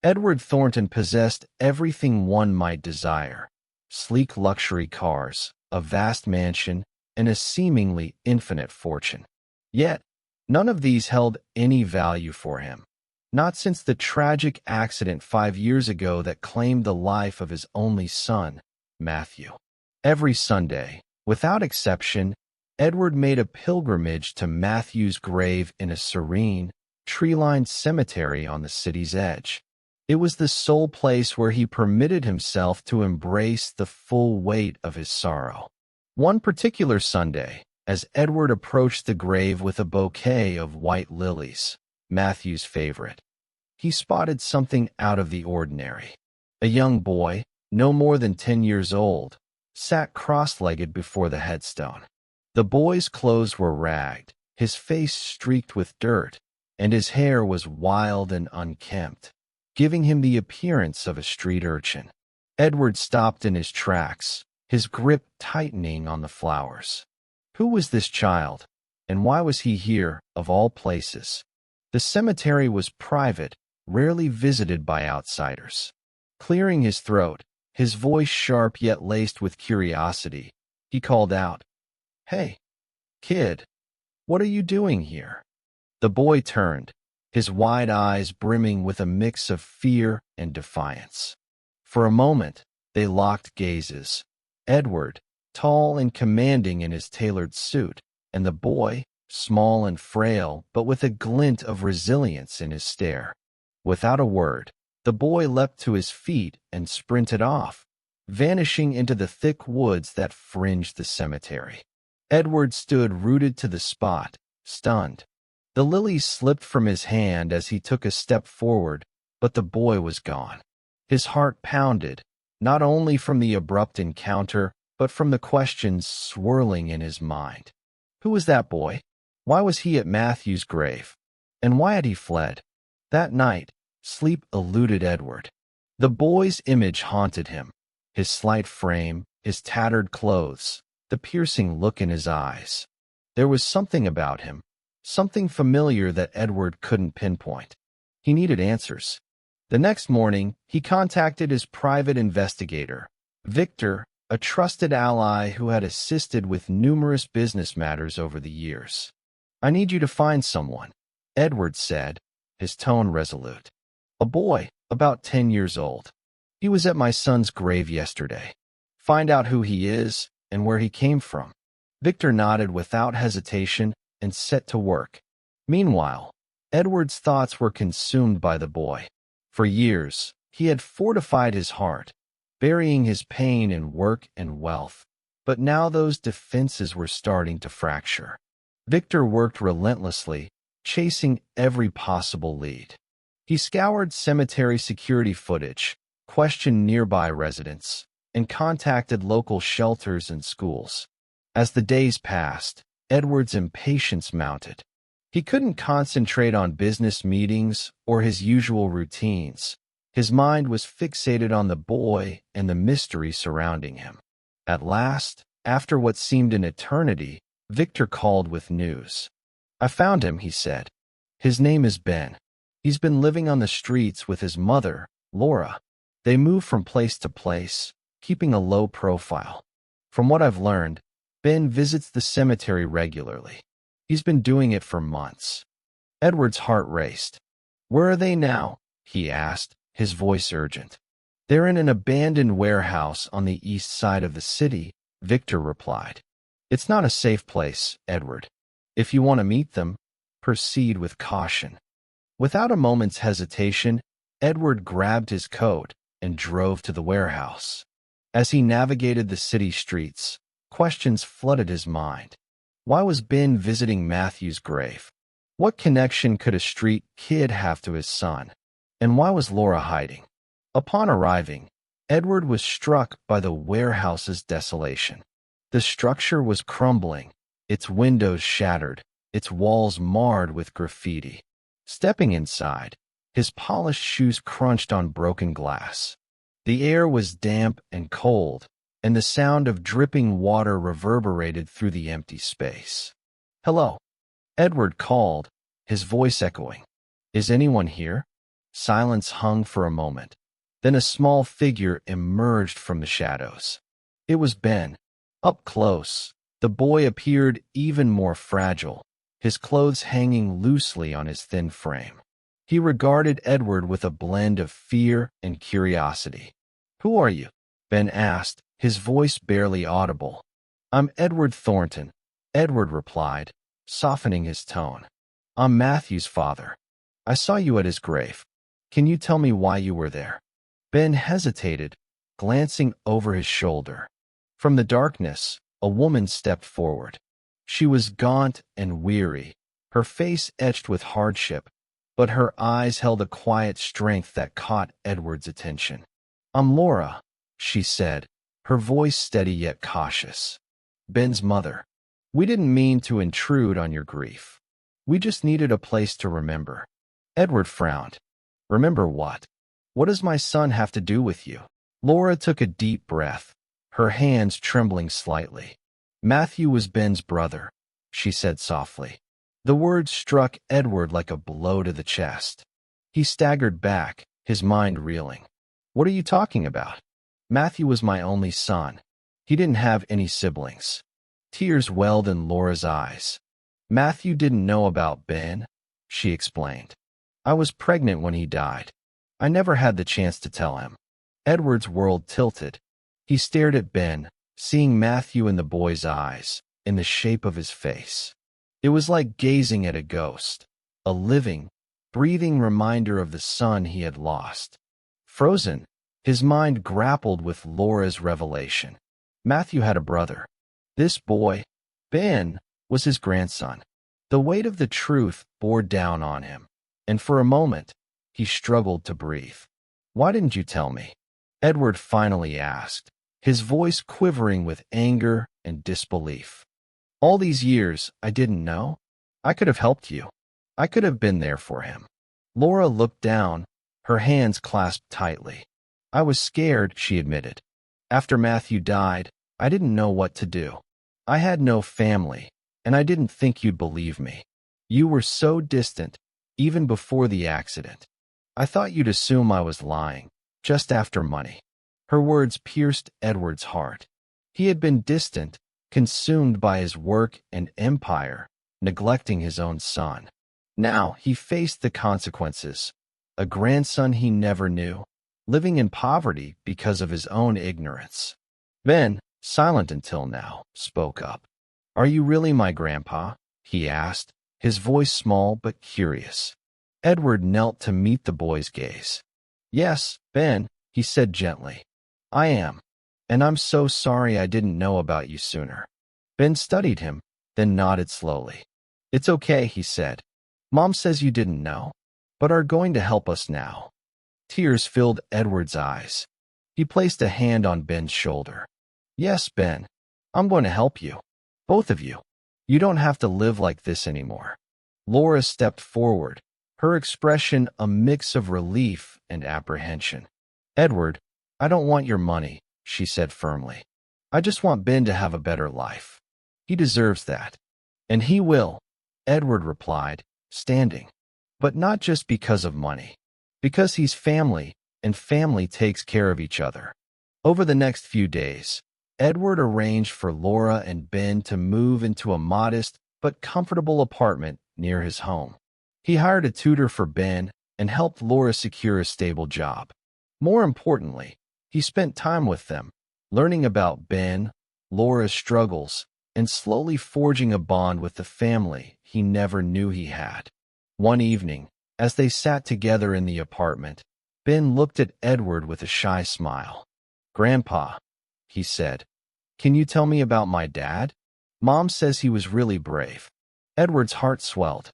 Edward Thornton possessed everything one might desire: sleek luxury cars, a vast mansion, and a seemingly infinite fortune. Yet, none of these held any value for him. Not since the tragic accident 5 years ago that claimed the life of his only son, Matthew. Every Sunday, without exception, Edward made a pilgrimage to Matthew's grave in a serene, tree-lined cemetery on the city's edge. It was the sole place where he permitted himself to embrace the full weight of his sorrow. One particular Sunday, as Edward approached the grave with a bouquet of white lilies, Matthew's favorite, he spotted something out of the ordinary. A young boy, no more than 10 years old, sat cross-legged before the headstone. The boy's clothes were ragged, his face streaked with dirt, and his hair was wild and unkempt, giving him the appearance of a street urchin. Edward stopped in his tracks, his grip tightening on the flowers. Who was this child, and why was he here, of all places? The cemetery was private, rarely visited by outsiders. Clearing his throat, his voice sharp yet laced with curiosity, he called out, "Hey, kid, what are you doing here?" The boy turned, his wide eyes brimming with a mix of fear and defiance. For a moment, they locked gazes. Edward, tall and commanding in his tailored suit, and the boy, small and frail but with a glint of resilience in his stare. Without a word, the boy leapt to his feet and sprinted off, vanishing into the thick woods that fringed the cemetery. Edward stood rooted to the spot, stunned. The lilies slipped from his hand as he took a step forward, but the boy was gone. His heart pounded, not only from the abrupt encounter, but from the questions swirling in his mind. Who was that boy? Why was he at Matthew's grave? And why had he fled? That night, sleep eluded Edward. The boy's image haunted him: his slight frame, his tattered clothes, the piercing look in his eyes. There was something about him, something familiar that Edward couldn't pinpoint. He needed answers. The next morning, he contacted his private investigator, Victor, a trusted ally who had assisted with numerous business matters over the years. "I need you to find someone," Edward said, his tone resolute. "A boy, about 10 years old. He was at my son's grave yesterday. Find out who he is and where he came from." Victor nodded without hesitation and set to work. Meanwhile, Edward's thoughts were consumed by the boy. For years, he had fortified his heart, burying his pain in work and wealth. But now those defenses were starting to fracture. Victor worked relentlessly, chasing every possible lead. He scoured cemetery security footage, questioned nearby residents, and contacted local shelters and schools. As the days passed, Edward's impatience mounted. He couldn't concentrate on business meetings or his usual routines. His mind was fixated on the boy and the mystery surrounding him. At last, after what seemed an eternity, Victor called with news. "I found him," he said. "His name is Ben. He's been living on the streets with his mother, Laura. They move from place to place, keeping a low profile. From what I've learned, Ben visits the cemetery regularly. He's been doing it for months." Edward's heart raced. "Where are they now?" he asked, his voice urgent. "They're in an abandoned warehouse on the east side of the city," Victor replied. "It's not a safe place, Edward. If you want to meet them, proceed with caution." Without a moment's hesitation, Edward grabbed his coat and drove to the warehouse. As he navigated the city streets, questions flooded his mind. Why was Ben visiting Matthew's grave? What connection could a street kid have to his son? And why was Laura hiding? Upon arriving, Edward was struck by the warehouse's desolation. The structure was crumbling, its windows shattered, its walls marred with graffiti. Stepping inside, his polished shoes crunched on broken glass. The air was damp and cold, and the sound of dripping water reverberated through the empty space. "Hello," Edward called, his voice echoing. "Is anyone here?" Silence hung for a moment. Then a small figure emerged from the shadows. It was Ben. Up close, the boy appeared even more fragile, his clothes hanging loosely on his thin frame. He regarded Edward with a blend of fear and curiosity. "Who are you?" Ben asked, his voice barely audible. "I'm Edward Thornton," Edward replied, softening his tone. "I'm Matthew's father. I saw you at his grave. Can you tell me why you were there?" Ben hesitated, glancing over his shoulder. From the darkness, a woman stepped forward. She was gaunt and weary, her face etched with hardship, but her eyes held a quiet strength that caught Edward's attention. "I'm Laura," she said, her voice steady yet cautious. "Ben's mother. We didn't mean to intrude on your grief. We just needed a place to remember." Edward frowned. "Remember what? What does my son have to do with you?" Laura took a deep breath, her hands trembling slightly. "Matthew was Ben's brother," she said softly. The words struck Edward like a blow to the chest. He staggered back, his mind reeling. "What are you talking about? Matthew was my only son. He didn't have any siblings." Tears welled in Laura's eyes. "Matthew didn't know about Ben," she explained. "I was pregnant when he died. I never had the chance to tell him." Edward's world tilted. He stared at Ben, seeing Matthew in the boy's eyes, in the shape of his face. It was like gazing at a ghost, a living, breathing reminder of the son he had lost. Frozen, his mind grappled with Laura's revelation. Matthew had a brother. This boy, Ben, was his grandson. The weight of the truth bore down on him, and for a moment, he struggled to breathe. "Why didn't you tell me?" Edward finally asked, his voice quivering with anger and disbelief. "All these years, I didn't know. I could have helped you. I could have been there for him." Laura looked down, her hands clasped tightly. "I was scared," she admitted. "After Matthew died, I didn't know what to do. I had no family, and I didn't think you'd believe me. You were so distant, even before the accident. I thought you'd assume I was lying, just after money." Her words pierced Edward's heart. He had been distant, consumed by his work and empire, neglecting his own son. Now he faced the consequences. A grandson he never knew, living in poverty because of his own ignorance. Ben, silent until now, spoke up. "Are you really my grandpa?" he asked, his voice small but curious. Edward knelt to meet the boy's gaze. "Yes, Ben," he said gently. "I am. And I'm so sorry I didn't know about you sooner." Ben studied him, then nodded slowly. "It's okay," he said. "Mom says you didn't know, but are going to help us now." Tears filled Edward's eyes. He placed a hand on Ben's shoulder. "Yes, Ben, I'm going to help you. Both of you. You don't have to live like this anymore." Laura stepped forward, her expression a mix of relief and apprehension. "Edward, I don't want your money," she said firmly. "I just want Ben to have a better life. He deserves that." "And he will," Edward replied, standing. "But not just because of money. Because he's family, and family takes care of each other." Over the next few days, Edward arranged for Laura and Ben to move into a modest but comfortable apartment near his home. He hired a tutor for Ben and helped Laura secure a stable job. More importantly, he spent time with them, learning about Ben, Laura's struggles, and slowly forging a bond with the family he never knew he had. One evening, as they sat together in the apartment, Ben looked at Edward with a shy smile. "Grandpa," he said, "can you tell me about my dad? Mom says he was really brave." Edward's heart swelled.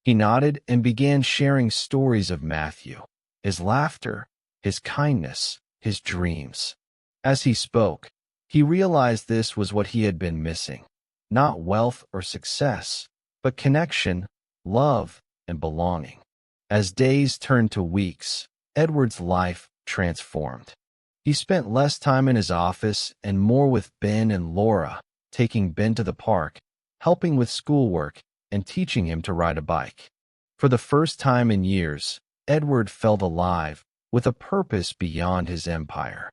He nodded and began sharing stories of Matthew, his laughter, his kindness, his dreams. As he spoke, he realized this was what he had been missing. Not wealth or success, but connection, love, and belonging. As days turned to weeks, Edward's life transformed. He spent less time in his office and more with Ben and Laura, taking Ben to the park, helping with schoolwork, and teaching him to ride a bike. For the first time in years, Edward felt alive, with a purpose beyond his empire.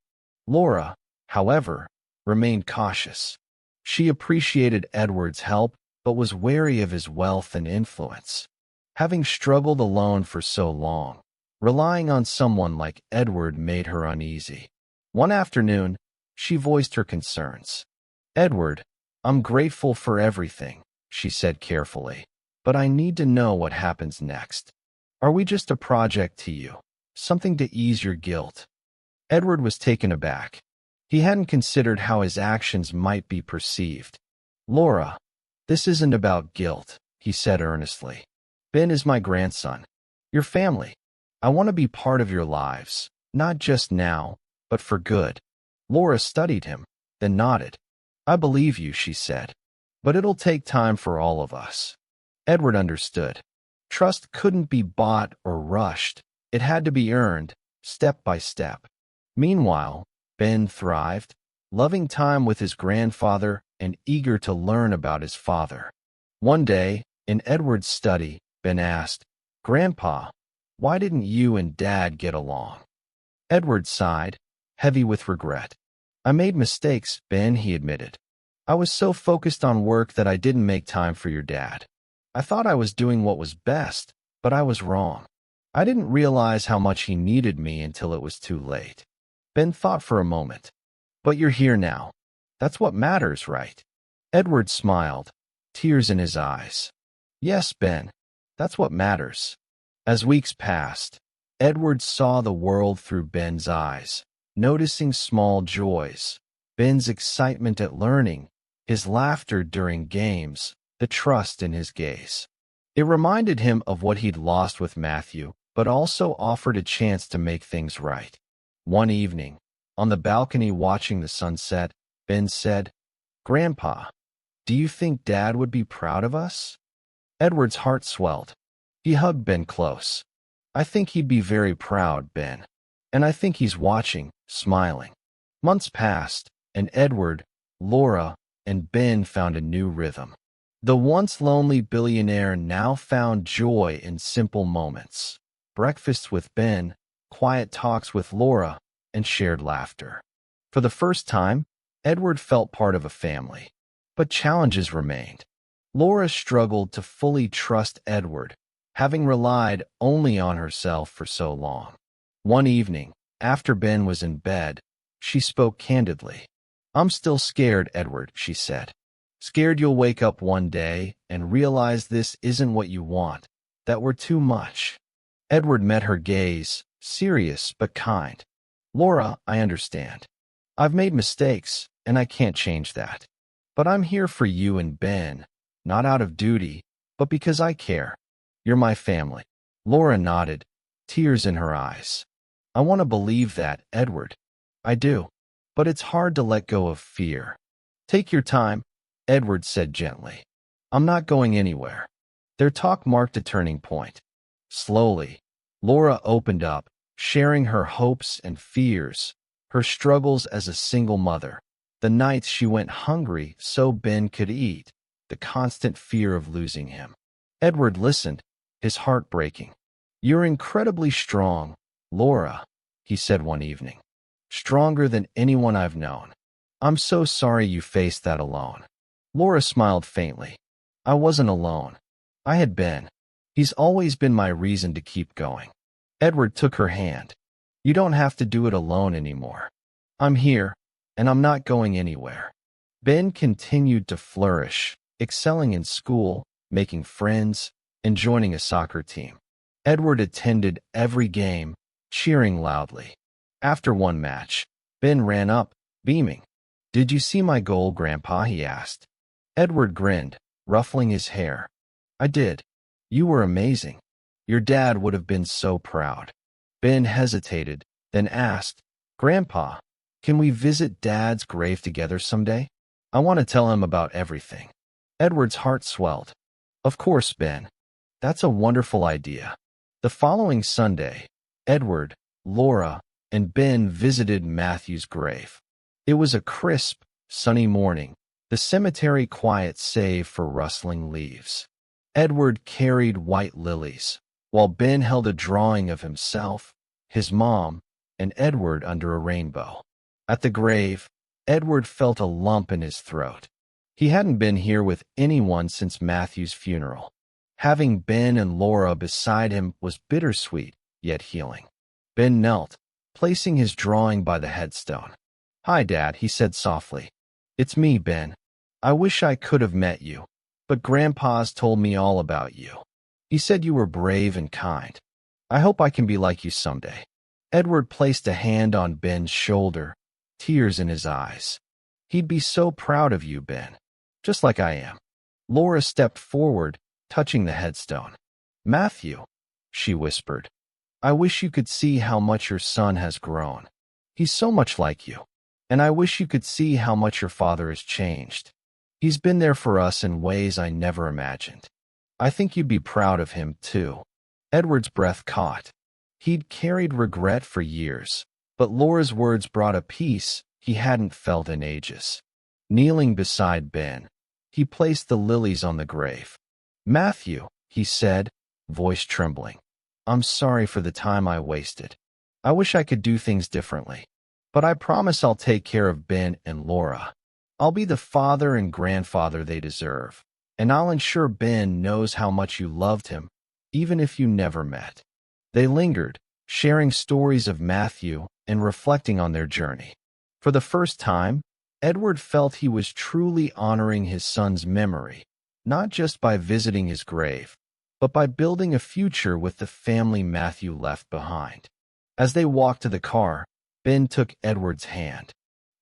Laura, however, remained cautious. She appreciated Edward's help, but was wary of his wealth and influence. Having struggled alone for so long, relying on someone like Edward made her uneasy. One afternoon, she voiced her concerns. "Edward, I'm grateful for everything," she said carefully, "but I need to know what happens next. Are we just a project to you? Something to ease your guilt?" Edward was taken aback. He hadn't considered how his actions might be perceived. "Laura, this isn't about guilt," he said earnestly. "Ben is my grandson, your family. I want to be part of your lives, not just now, but for good." Laura studied him, then nodded. "I believe you," she said, "but it'll take time for all of us." Edward understood. Trust couldn't be bought or rushed. It had to be earned, step by step. Meanwhile, Ben thrived, loving time with his grandfather and eager to learn about his father. One day, in Edward's study, Ben asked, "Grandpa, why didn't you and Dad get along?" Edward sighed, heavy with regret. "I made mistakes, Ben," he admitted. "I was so focused on work that I didn't make time for your dad. I thought I was doing what was best, but I was wrong. I didn't realize how much he needed me until it was too late." Ben thought for a moment. "But you're here now. That's what matters, right?" Edward smiled, tears in his eyes. "Yes, Ben, that's what matters." As weeks passed, Edward saw the world through Ben's eyes, noticing small joys, Ben's excitement at learning, his laughter during games, the trust in his gaze. It reminded him of what he'd lost with Matthew, but also offered a chance to make things right. One evening, on the balcony watching the sunset, Ben said, "Grandpa, do you think Dad would be proud of us?" Edward's heart swelled. He hugged Ben close. "I think he'd be very proud, Ben. And I think he's watching, smiling." Months passed, and Edward, Laura, and Ben found a new rhythm. The once lonely billionaire now found joy in simple moments. Breakfasts with Ben, quiet talks with Laura, and shared laughter. For the first time, Edward felt part of a family. But challenges remained. Laura struggled to fully trust Edward, having relied only on herself for so long. One evening, after Ben was in bed, she spoke candidly. "I'm still scared, Edward," she said. "Scared you'll wake up one day and realize this isn't what you want, that we're too much." Edward met her gaze, serious but kind. "Laura, I understand. I've made mistakes, and I can't change that. But I'm here for you and Ben, not out of duty, but because I care. You're my family." Laura nodded, tears in her eyes. "I want to believe that, Edward. I do. But it's hard to let go of fear." "Take your time," Edward said gently. "I'm not going anywhere." Their talk marked a turning point. Slowly, Laura opened up, sharing her hopes and fears, her struggles as a single mother, the nights she went hungry so Ben could eat, the constant fear of losing him. Edward listened, his heart breaking. "You're incredibly strong, Laura," he said one evening. "Stronger than anyone I've known. I'm so sorry you faced that alone." Laura smiled faintly. "I wasn't alone. I had Ben. He's always been my reason to keep going." Edward took her hand. "You don't have to do it alone anymore. I'm here, and I'm not going anywhere." Ben continued to flourish, excelling in school, making friends, and joining a soccer team. Edward attended every game, cheering loudly. After one match, Ben ran up, beaming. "Did you see my goal, Grandpa?" he asked. Edward grinned, ruffling his hair. "I did. You were amazing. Your dad would have been so proud." Ben hesitated, then asked, "Grandpa, can we visit Dad's grave together someday? I want to tell him about everything." Edward's heart swelled. "Of course, Ben. That's a wonderful idea." The following Sunday, Edward, Laura, and Ben visited Matthew's grave. It was a crisp, sunny morning, the cemetery quiet save for rustling leaves. Edward carried white lilies, while Ben held a drawing of himself, his mom, and Edward under a rainbow. At the grave, Edward felt a lump in his throat. He hadn't been here with anyone since Matthew's funeral. Having Ben and Laura beside him was bittersweet, yet healing. Ben knelt, placing his drawing by the headstone. "Hi, Dad," he said softly. "It's me, Ben. I wish I could have met you, but Grandpa's told me all about you. He said you were brave and kind. I hope I can be like you someday." Edward placed a hand on Ben's shoulder, tears in his eyes. "He'd be so proud of you, Ben, just like I am." Laura stepped forward, touching the headstone. "Matthew," she whispered, "I wish you could see how much your son has grown. He's so much like you. And I wish you could see how much your father has changed. He's been there for us in ways I never imagined. I think you'd be proud of him, too." Edward's breath caught. He'd carried regret for years, but Laura's words brought a peace he hadn't felt in ages. Kneeling beside Ben, he placed the lilies on the grave. "Matthew," he said, voice trembling, "I'm sorry for the time I wasted. I wish I could do things differently. But I promise I'll take care of Ben and Laura. I'll be the father and grandfather they deserve, and I'll ensure Ben knows how much you loved him, even if you never met." They lingered, sharing stories of Matthew and reflecting on their journey. For the first time, Edward felt he was truly honoring his son's memory, not just by visiting his grave, but by building a future with the family Matthew left behind. As they walked to the car, Ben took Edward's hand.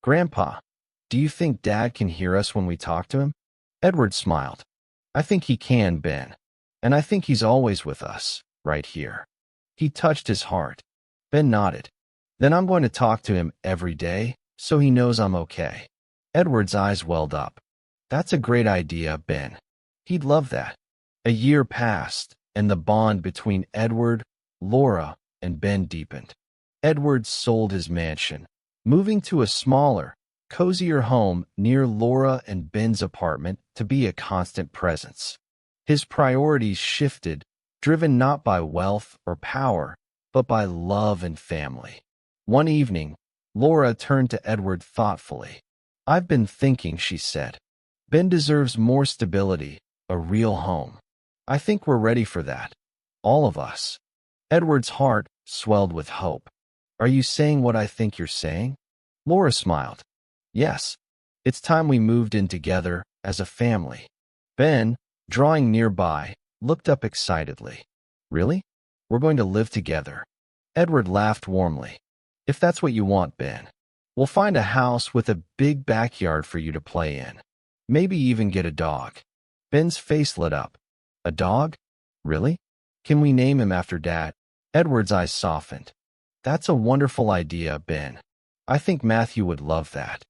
"Grandpa, do you think Dad can hear us when we talk to him?" Edward smiled. "I think he can, Ben, and I think he's always with us, right here." He touched his heart. Ben nodded. "Then I'm going to talk to him every day, so he knows I'm okay." Edward's eyes welled up. "That's a great idea, Ben. He'd love that." A year passed, and the bond between Edward, Laura, and Ben deepened. Edward sold his mansion, moving to a smaller, cozier home near Laura and Ben's apartment to be a constant presence. His priorities shifted, driven not by wealth or power, but by love and family. One evening, Laura turned to Edward thoughtfully. "I've been thinking," she said. "Ben deserves more stability, a real home. I think we're ready for that. All of us." Edward's heart swelled with hope. "Are you saying what I think you're saying?" Laura smiled. "Yes. It's time we moved in together as a family." Ben, drawing nearby, looked up excitedly. "Really? We're going to live together?" Edward laughed warmly. "If that's what you want, Ben. We'll find a house with a big backyard for you to play in. Maybe even get a dog." Ben's face lit up. "A dog? Really? Can we name him after Dad?" Edward's eyes softened. "That's a wonderful idea, Ben. I think Matthew would love that."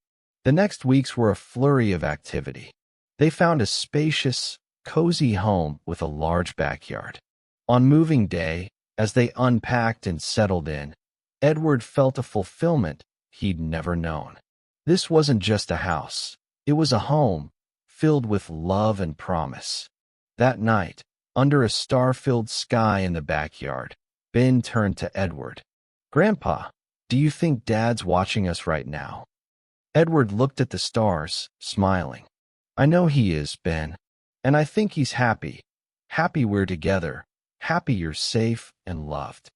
The next weeks were a flurry of activity. They found a spacious, cozy home with a large backyard. On moving day, as they unpacked and settled in, Edward felt a fulfillment he'd never known. This wasn't just a house. It was a home, filled with love and promise. That night, under a star-filled sky in the backyard, Ben turned to Edward. "Grandpa, do you think Dad's watching us right now?" Edward looked at the stars, smiling. "I know he is, Ben, and I think he's happy. Happy we're together. Happy you're safe and loved."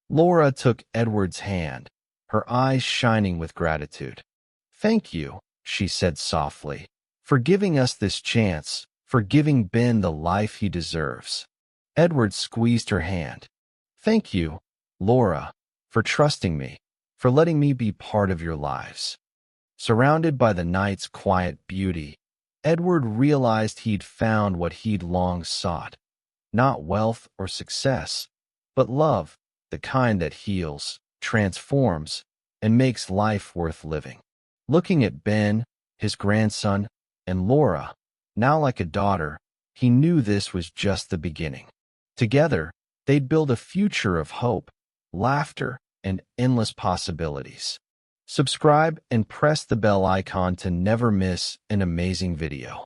Laura took Edward's hand, her eyes shining with gratitude. "Thank you," she said softly, "for giving us this chance, for giving Ben the life he deserves." Edward squeezed her hand. "Thank you, Laura, for trusting me, for letting me be part of your lives." Surrounded by the night's quiet beauty, Edward realized he'd found what he'd long sought. Not wealth or success, but love, the kind that heals, transforms, and makes life worth living. Looking at Ben, his grandson, and Laura, now like a daughter, he knew this was just the beginning. Together, they'd build a future of hope, laughter, and endless possibilities. Subscribe and press the bell icon to never miss an amazing video.